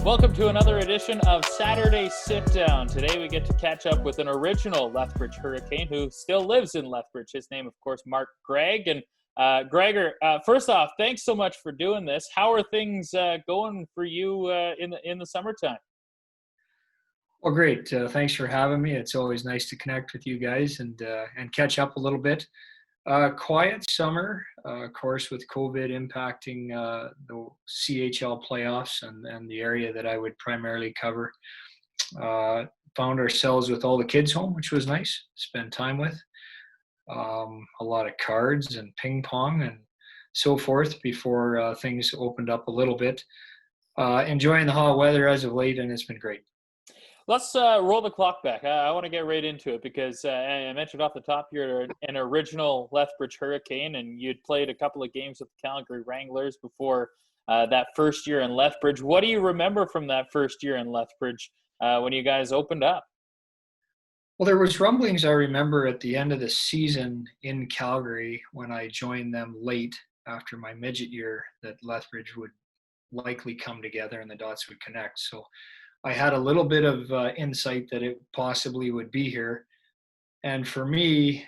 Welcome to another edition of Saturday Sit Down. Today we get to catch up with an original Lethbridge Hurricane who still lives in Lethbridge. His name, of course, Mark Greig. And Gregor, first off, thanks so much for doing this. How are things going for you in the summertime? Well, great. Thanks for having me. It's always nice to connect with you guys and catch up a little bit. Quiet summer, of course, with COVID impacting the CHL playoffs and the area that I would primarily cover. Found ourselves with all the kids home, which was nice. Spend time with a lot of cards and ping pong and so forth before things opened up a little bit. Enjoying the hot weather as of late, and it's been great. Let's roll the clock back. I want to get right into it because I mentioned off the top you're an original Lethbridge Hurricane, and you'd played a couple of games with the Calgary Wranglers before that first year in Lethbridge. What do you remember from that first year in Lethbridge when you guys opened up? Well, there was rumblings I remember at the end of the season in Calgary when I joined them late after my midget year that Lethbridge would likely come together and the dots would connect. So I had a little bit of insight that it possibly would be here. And for me,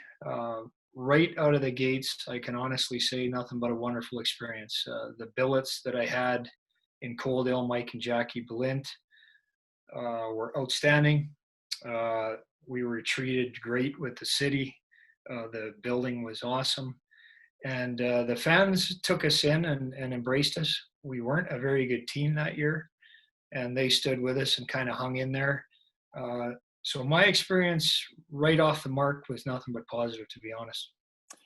right out of the gates, I can honestly say nothing but a wonderful experience. The billets that I had in Coaldale, Mike and Jackie Balint, were outstanding. We were treated great with the city. The building was awesome. And the fans took us in and embraced us. We weren't a very good team that year, and they stood with us and kind of hung in there. So my experience right off the mark was nothing but positive, to be honest.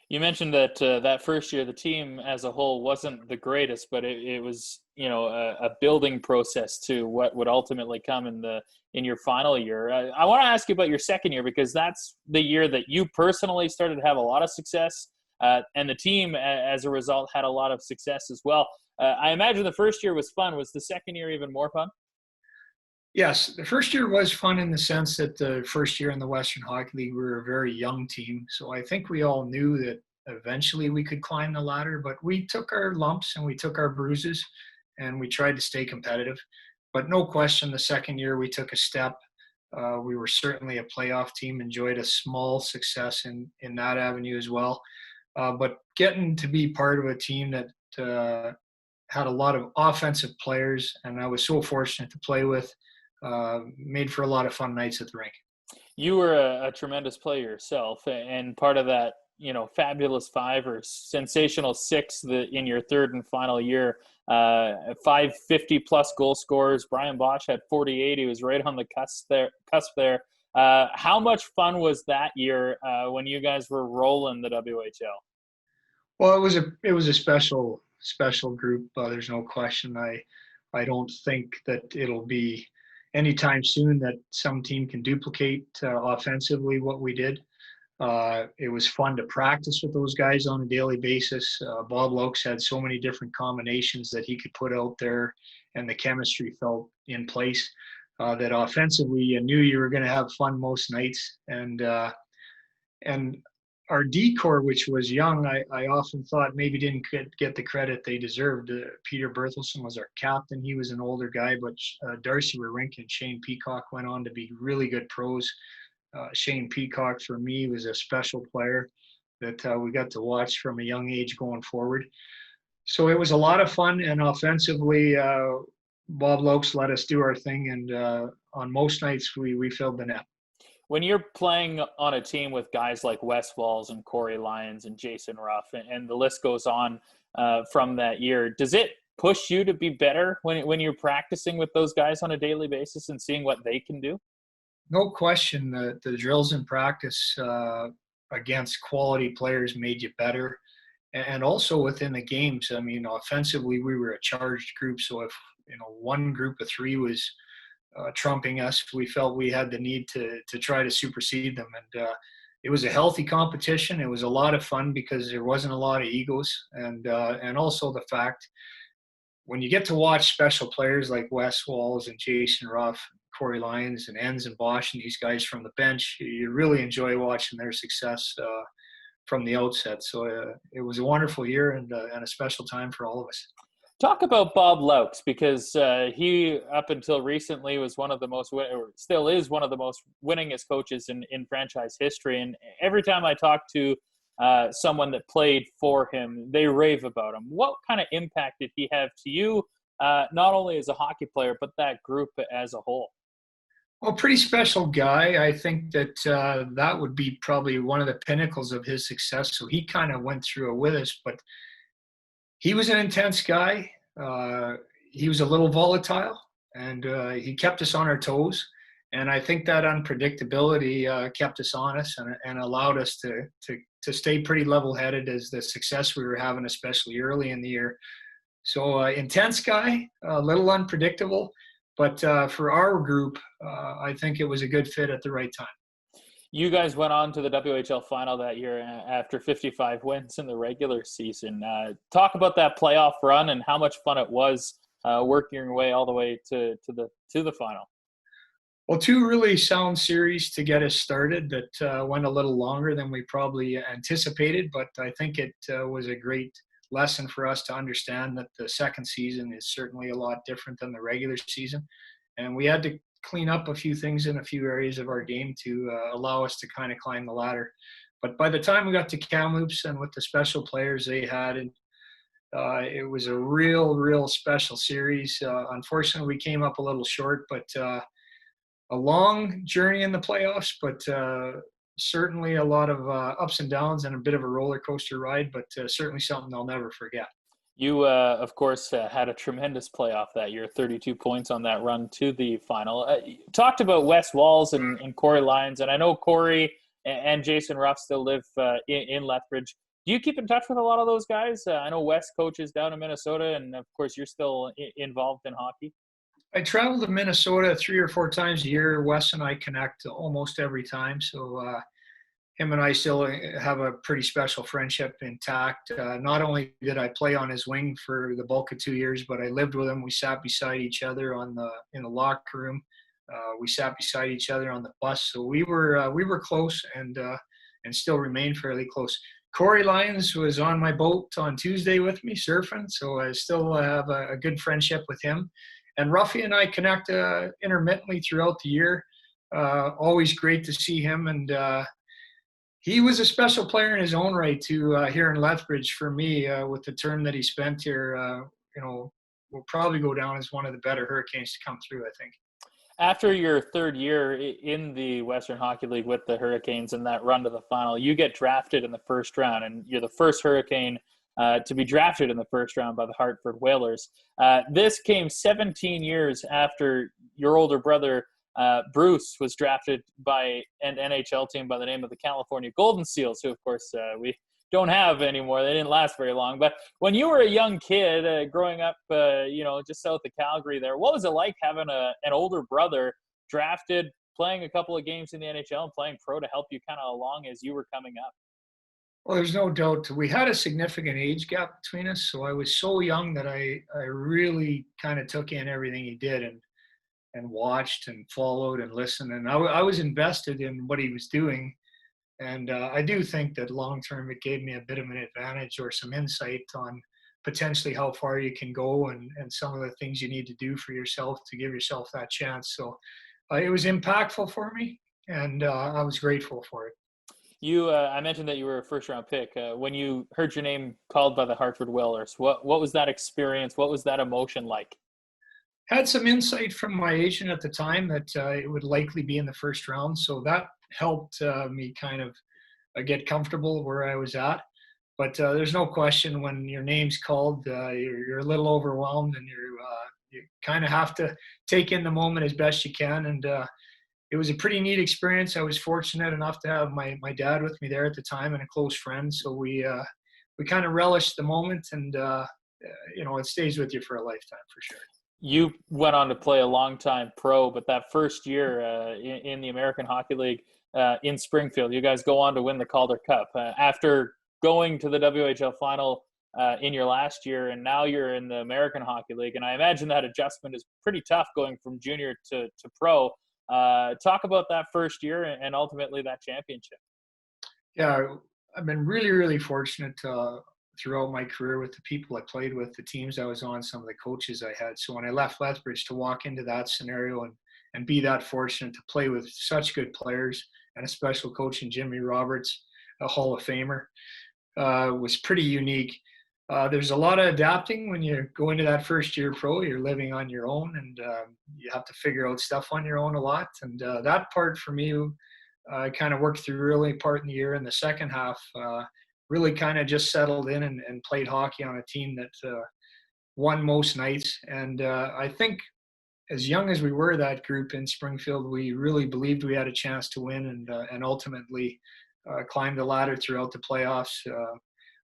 You mentioned that that first year the team as a whole wasn't the greatest, but it was a building process to what would ultimately come in your final year. I want to ask you about your second year because that's the year that you personally started to have a lot of success, and the team as a result had a lot of success as well. I imagine the first year was fun. Was the second year even more fun? Yes, the first year was fun in the sense that the first year in the Western Hockey League, we were a very young team. So I think we all knew that eventually we could climb the ladder, but we took our lumps and we took our bruises and we tried to stay competitive. But no question, the second year we took a step. We were certainly a playoff team, enjoyed a small success in that avenue as well. But getting to be part of a team that had a lot of offensive players, and I was so fortunate to play with, made for a lot of fun nights at the rink. You were a tremendous player yourself, and part of that, fabulous five or sensational six in your third and final year, 550-plus goal scorers. Brian Bosch had 48. He was right on the cusp there. How much fun was that year when you guys were rolling the WHL? Well, it was a special group. There's no question. I don't think that it'll be anytime soon that some team can duplicate offensively what we did. It was fun to practice with those guys on a daily basis. Bob Lokes had so many different combinations that he could put out there, and the chemistry felt in place. That offensively, you knew you were going to have fun most nights, and our decor, which was young, I often thought maybe didn't get the credit they deserved. Peter Berthelsen was our captain. He was an older guy, but Darcy Rerink and Shane Peacock went on to be really good pros. Shane Peacock, for me, was a special player that we got to watch from a young age going forward. So it was a lot of fun, and offensively, Bob Lokes let us do our thing, and on most nights we filled the net. When you're playing on a team with guys like Wes Walls and Corey Lyons and Jason Ruff, and the list goes on from that year, does it push you to be better when you're practicing with those guys on a daily basis and seeing what they can do? No question, the drills in practice against quality players made you better. And also within the games, I mean, offensively, we were a charged group. So if, one group of three was trumping us, we felt we had the need to try to supersede them. And it was a healthy competition. It was a lot of fun because there wasn't a lot of egos. And also the fact when you get to watch special players like Wes Walls and Jason Ruff, Corey Lyons and Enns and Bosch and these guys from the bench, you really enjoy watching their success from the outset. So it was a wonderful year and a special time for all of us. Talk about Bob Laux, because he, up until recently, was one of the most, or still is one of the most winningest coaches in franchise history. And every time I talk to someone that played for him, they rave about him. What kind of impact did he have to you, not only as a hockey player, but that group as a whole? Well, pretty special guy. I think that that would be probably one of the pinnacles of his success. So he kind of went through it with us, but he was an intense guy. He was a little volatile, and he kept us on our toes. And I think that unpredictability kept us honest and allowed us to stay pretty level-headed as the success we were having, especially early in the year. So intense guy, a little unpredictable, but for our group, I think it was a good fit at the right time. You guys went on to the WHL final that year after 55 wins in the regular season. Talk about that playoff run and how much fun it was working your way all the way to the final. Well, two really sound series to get us started that went a little longer than we probably anticipated, but I think it was a great lesson for us to understand that the second season is certainly a lot different than the regular season. And we had to clean up a few things in a few areas of our game to allow us to kind of climb the ladder. But by the time we got to Kamloops and with the special players they had, and it was a real special series. Unfortunately, we came up a little short, but a long journey in the playoffs, but certainly a lot of ups and downs and a bit of a roller coaster ride, but certainly something I'll never forget. You, of course, had a tremendous playoff that year, 32 points on that run to the final. You talked about Wes Walls and Corey Lyons, and I know Corey and Jason Ruff still live in Lethbridge. Do you keep in touch with a lot of those guys? I know Wes coaches down in Minnesota, and of course, you're still involved in hockey. I travel to Minnesota 3 or 4 times a year. Wes and I connect almost every time, so him and I still have a pretty special friendship intact. Not only did I play on his wing for the bulk of 2 years, but I lived with him. We sat beside each other in the locker room. We sat beside each other on the bus, so we were close and still remain fairly close. Corey Lyons was on my boat on Tuesday with me surfing, so I still have a good friendship with him. And Ruffy and I connect intermittently throughout the year. Always great to see him, and he was a special player in his own right too here in Lethbridge for me. With the term that he spent here, will probably go down as one of the better Hurricanes to come through, I think. After your third year in the Western Hockey League with the Hurricanes and that run to the final, you get drafted in the first round, and you're the first Hurricane to be drafted in the first round by the Hartford Whalers. This came 17 years after your older brother, Bruce, was drafted by an NHL team by the name of the California Golden Seals, who, of course, we don't have anymore. They didn't last very long. But when you were a young kid growing up, just south of Calgary there, what was it like having an older brother drafted, playing a couple of games in the NHL and playing pro to help you kind of along as you were coming up? Well, there's no doubt we had a significant age gap between us. So I was so young that I really kind of took in everything he did and watched and followed and listened. And I was invested in what he was doing. And I do think that long term it gave me a bit of an advantage or some insight on potentially how far you can go and some of the things you need to do for yourself to give yourself that chance. So it was impactful for me, and I was grateful for it. I mentioned that you were a first-round pick. When you heard your name called by the Hartford Whalers, what was that experience? What was that emotion like? Had some insight from my agent at the time that it would likely be in the first round, so that helped me kind of get comfortable where I was at. But there's no question when your name's called, you're a little overwhelmed, and you kind of have to take in the moment as best you can. And it was a pretty neat experience. I was fortunate enough to have my dad with me there at the time and a close friend, so we kind of relished the moment, and it stays with you for a lifetime for sure. You went on to play a long time pro, but that first year in the American Hockey League in Springfield, you guys go on to win the Calder Cup. After going to the WHL final in your last year, and now you're in the American Hockey League, and I imagine that adjustment is pretty tough going from junior to pro. Talk about that first year and ultimately that championship. Yeah, I've been really fortunate throughout my career with the people I played with, the teams I was on, some of the coaches I had. So when I left Lethbridge to walk into that scenario and be that fortunate to play with such good players and a special coach in Jimmy Roberts, a Hall of Famer, was pretty unique. There's a lot of adapting when you go into that first year pro. You're living on your own, and you have to figure out stuff on your own a lot. And that part for me, I kind of worked through really part in the year. In the second half, really kind of just settled in and played hockey on a team that won most nights. And I think as young as we were, that group in Springfield, we really believed we had a chance to win and ultimately climb the ladder throughout the playoffs.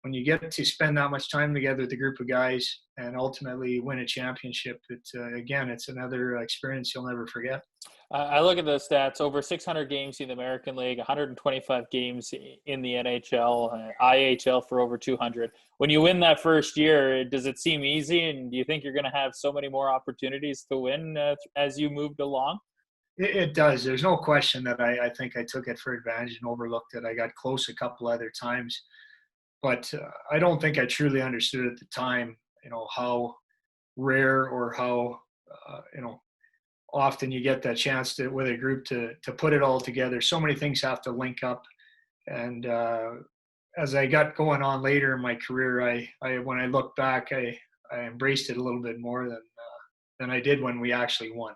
When you get to spend that much time together with a group of guys and ultimately win a championship, it's another experience you'll never forget. I look at the stats: over 600 games in the American League, 125 games in the NHL, IHL for over 200. When you win that first year, does it seem easy? And do you think you're going to have so many more opportunities to win as you moved along? It does. There's no question that I think I took it for advantage and overlooked it. I got close a couple other times, but I don't think I truly understood at the time, how rare or how, often you get that chance to, with a group to put it all together. So many things have to link up. And as I got going on later in my career, I when I look back, I embraced it a little bit more than I did when we actually won.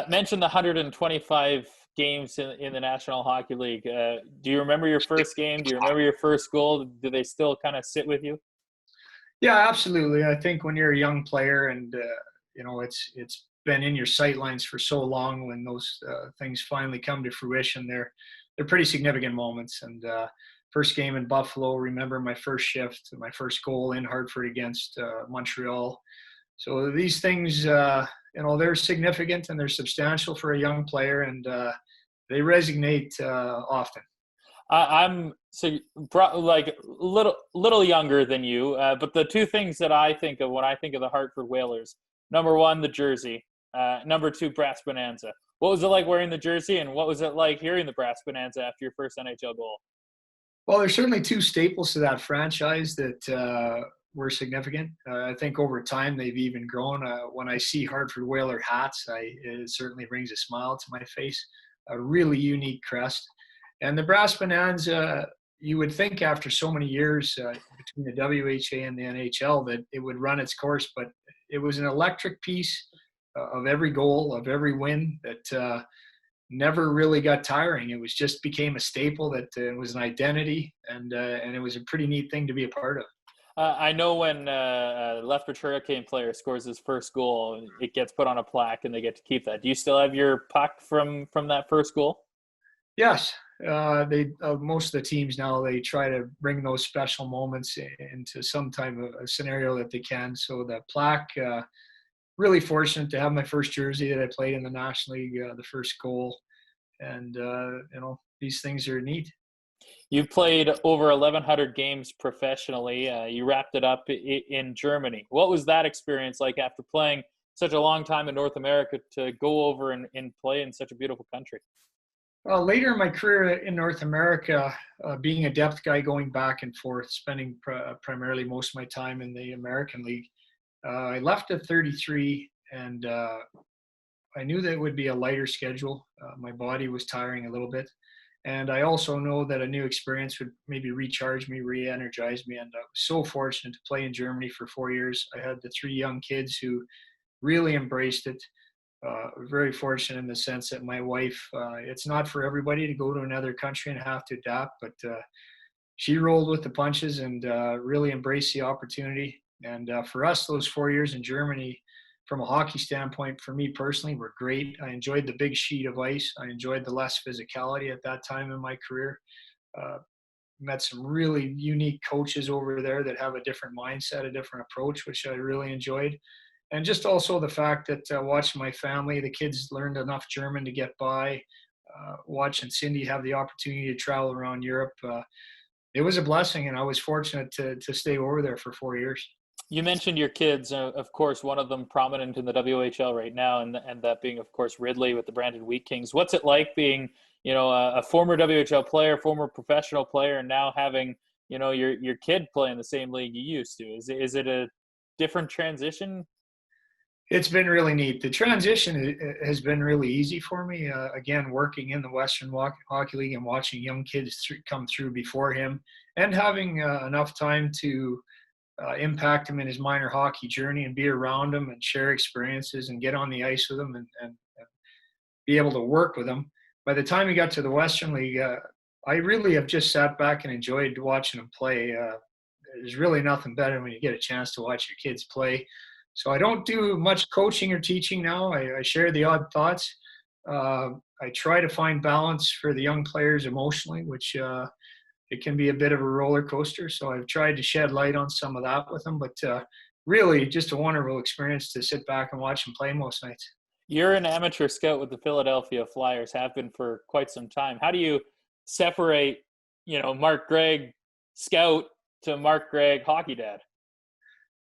Mentioned the 125 games in the National Hockey League. Do you remember your first game? Do you remember your first goal? Do they still kind of sit with you? Yeah, absolutely. I think when you're a young player and, it's been in your sightlines for so long, when those things finally come to fruition, they're pretty significant moments. And first game in Buffalo, remember my first shift, my first goal in Hartford against Montreal. So these things, they're significant and they're substantial for a young player, and they resonate often. I'm like little younger than you, but the two things that I think of when I think of the Hartford Whalers: number one, the jersey; number two, Brass Bonanza. What was it like wearing the jersey, and what was it like hearing the Brass Bonanza after your first NHL goal? Well, there's certainly two staples to that franchise that were significant. I think over time they've even grown. When I see Hartford Whaler hats, it certainly brings a smile to my face. A really unique crest. And the Brass Bonanza, you would think after so many years between the WHA and the NHL that it would run its course, but it was an electric piece of every goal, of every win that never really got tiring. It was just became a staple that was an identity, and it was a pretty neat thing to be a part of. I know when a Lethbridge Hurricane player scores his first goal, it gets put on a plaque and they get to keep that. Do you still have your puck from that first goal? Yes, they most of the teams now, they try to bring those special moments into some type of a scenario that they can. So the plaque, really fortunate to have my first jersey that I played in the National League, the first goal, and these things are neat. You played over 1,100 games professionally. You wrapped it up in Germany. What was that experience like after playing such a long time in North America to go over and play in such a beautiful country? Well, later in my career in North America, being a depth guy, going back and forth, spending primarily most of my time in the American League, I left at 33, and I knew that it would be a lighter schedule. My body was tiring a little bit. And I also know that a new experience would maybe recharge me, re-energize me. And I was so fortunate to play in Germany for 4 years. I had the three young kids who really embraced it. Very fortunate in the sense that my wife, it's not for everybody to go to another country and have to adapt, but she rolled with the punches and really embraced the opportunity. And for us, those 4 years in Germany, from a hockey standpoint, for me personally, were great. I enjoyed the big sheet of ice. I enjoyed the less physicality at that time in my career. Met some really unique coaches over there that have a different mindset, a different approach, which I really enjoyed. And just also the fact that watching my family, the kids learned enough German to get by. Watching Cindy have the opportunity to travel around Europe, it was a blessing, and I was fortunate to stay over there for 4 years. You mentioned your kids, of course, one of them prominent in the WHL right now, and that being, of course, Ridley with the Brandon Wheat Kings. What's it like being, a former WHL player, former professional player, and now having, your kid play in the same league you used to? Is it a different transition? It's been really neat. The transition has been really easy for me. Again, working in the Western Hockey League and watching young kids come through before him, and having enough time to impact him in his minor hockey journey and be around him and share experiences and get on the ice with him and be able to work with him. By the time he got to the Western League, I really have just sat back and enjoyed watching him play. There's really nothing better when you get a chance to watch your kids play. So I don't do much coaching or teaching now. I share the odd thoughts. I try to find balance for the young players emotionally, which it can be a bit of a roller coaster. So I've tried to shed light on some of that with them. But really, just a wonderful experience to sit back and watch them play most nights. You're an amateur scout with the Philadelphia Flyers, have been for quite some time. How do you separate, Mark Greig scout to Mark Greig hockey dad?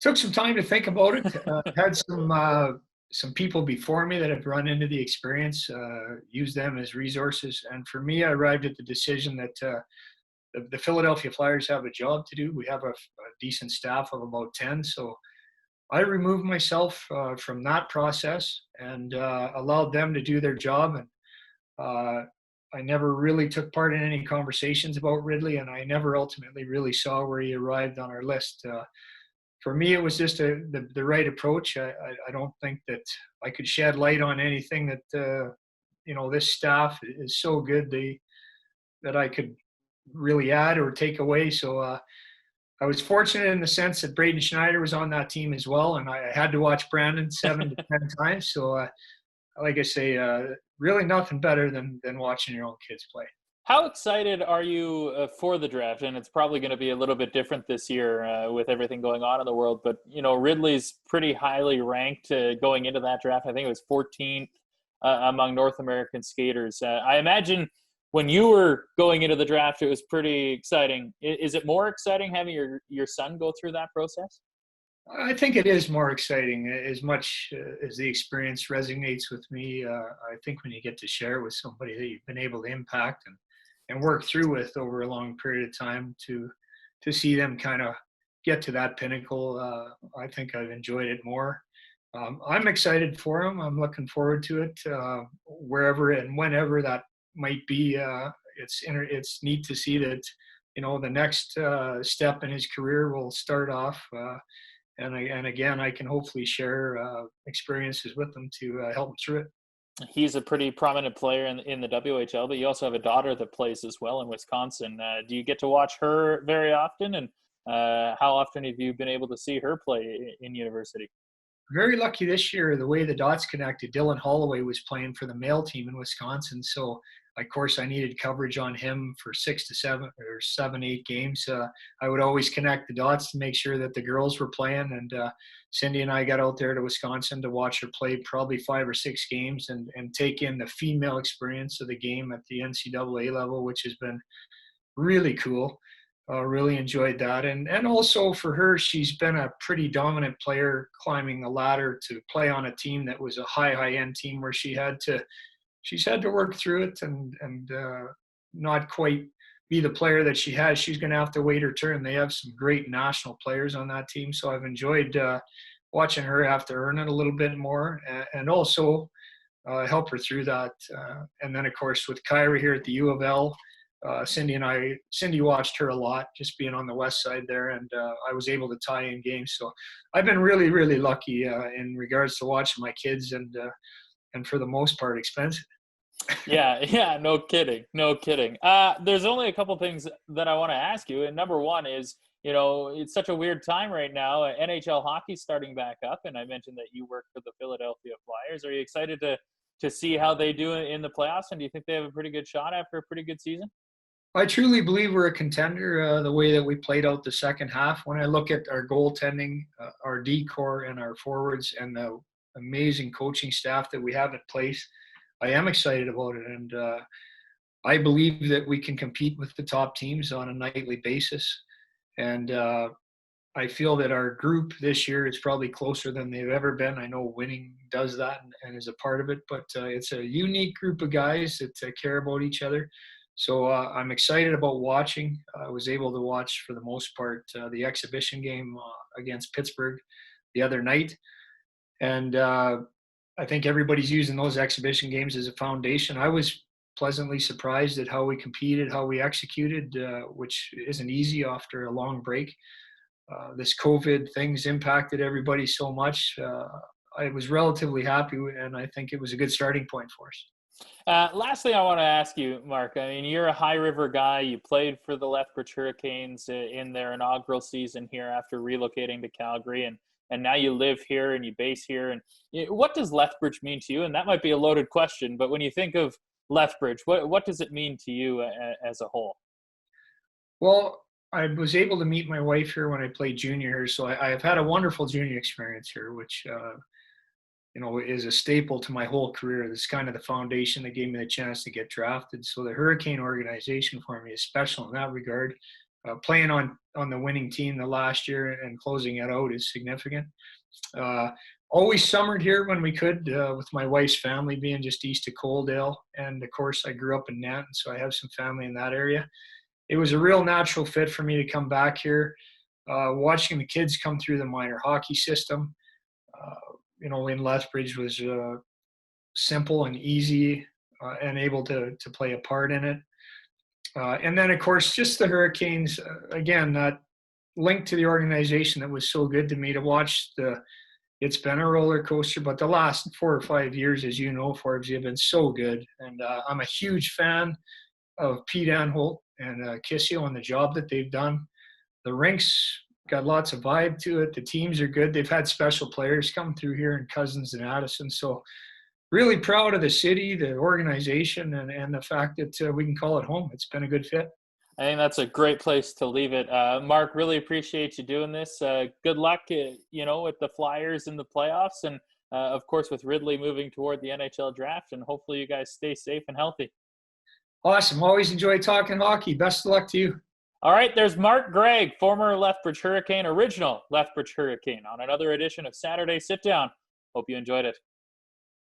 Took some time to think about it. Had some people before me that have run into the experience, used them as resources. And for me, I arrived at the decision that the Philadelphia Flyers have a job to do. We have a decent staff of about 10. So I removed myself from that process and allowed them to do their job. And I never really took part in any conversations about Ridley, and I never ultimately really saw where he arrived on our list. For me, it was just the right approach. I don't think that I could shed light on anything that, this staff is so good that I could really add or take away. So I was fortunate in the sense that Braden Schneider was on that team as well, and I had to watch Brandon 7 to 10 times. So, like I say, really nothing better than watching your own kids play. How excited are you for the draft? And it's probably going to be a little bit different this year with everything going on in the world. But, Ridley's pretty highly ranked going into that draft. I think it was 14th among North American skaters. I imagine when you were going into the draft, it was pretty exciting. Is it more exciting having your son go through that process? I think it is more exciting as much as the experience resonates with me. I think when you get to share with somebody that you've been able to impact and work through with over a long period of time to see them kind of get to that pinnacle, I think I've enjoyed it more. I'm excited for them. I'm looking forward to it wherever and whenever that might be. It's neat to see that, the next step in his career will start off. And again, I can hopefully share experiences with them to help them through it. He's a pretty prominent player in the WHL, but you also have a daughter that plays as well in Wisconsin. Do you get to watch her very often? And how often have you been able to see her play in university? Very lucky this year, the way the dots connected. Dylan Holloway was playing for the male team in Wisconsin. So, of course, I needed coverage on him for 6 to 7 or 7, 8 games. I would always connect the dots to make sure that the girls were playing. And Cindy and I got out there to Wisconsin to watch her play probably 5 or 6 games and take in the female experience of the game at the NCAA level, which has been really cool. Really enjoyed that. And also for her, she's been a pretty dominant player climbing the ladder to play on a team that was a high-end team where she's had to work through it and not quite be the player that she has. She's going to have to wait her turn. They have some great national players on that team. So I've enjoyed watching her have to earn it a little bit more and also help her through that. And then, of course, with Kyra here at the U of L, Cindy watched her a lot, just being on the west side there, and I was able to tie in games. So I've been really, really lucky in regards to watching my kids, and for the most part, expensive. Yeah, no kidding. There's only a couple things that I want to ask you, and number one is, it's such a weird time right now. NHL hockey's starting back up, and I mentioned that you work for the Philadelphia Flyers. Are you excited to see how they do in the playoffs, and do you think they have a pretty good shot after a pretty good season? I truly believe we're a contender the way that we played out the second half. When I look at our goaltending, our D-core, and our forwards, and the amazing coaching staff that we have in place, I am excited about it. And I believe that we can compete with the top teams on a nightly basis. And I feel that our group this year is probably closer than they've ever been. I know winning does that and is a part of it, but it's a unique group of guys that care about each other. So I'm excited about watching. I was able to watch for the most part the exhibition game against Pittsburgh the other night, and I think everybody's using those exhibition games as a foundation. I was pleasantly surprised at how we competed, how we executed, which isn't easy after a long break. This COVID things impacted everybody so much. I was relatively happy, and I think it was a good starting point for us. Lastly, I want to ask you, Mark. I mean, you're a High River guy. You played for the Lethbridge Hurricanes in their inaugural season here after relocating to Calgary, and now you live here and you base here. And what does Lethbridge mean to you? And that might be a loaded question, but when you think of Lethbridge, what does it mean to you as a whole? Well, I was able to meet my wife here when I played junior here, so I have had a wonderful junior experience here, which is a staple to my whole career. It's kind of the foundation that gave me the chance to get drafted. So the Hurricane organization for me is special in that regard. Playing on the winning team the last year and closing it out is significant. Always summered here when we could, with my wife's family being just east of Coaldale, and of course I grew up in Nanton, so I have some family in that area. It was a real natural fit for me to come back here. Watching the kids come through the minor hockey system, in Lethbridge was simple and easy, and able to play a part in it. And then, of course, just the Hurricanes, again, that link to the organization that was so good to me to watch. It's been a roller coaster, but the last 4 or 5 years, as you know, Forbes, have been so good. And I'm a huge fan of Pete Anholt and Kissio and the job that they've done. The rinks got lots of vibe to it. The teams are good. They've had special players come through here in Cousins and Addison. So really proud of the city, the organization, and the fact that we can call it home. It's been a good fit. I think that's a great place to leave it. Mark, really appreciate you doing this. Good luck, with the Flyers in the playoffs, and of course with Ridley moving toward the NHL draft. And hopefully you guys stay safe and healthy. Awesome. Always enjoy talking hockey. Best of luck to you. All right, there's Mark Greig, former Lethbridge Hurricane, original Lethbridge Hurricane, on another edition of Saturday Sit Down. Hope you enjoyed it.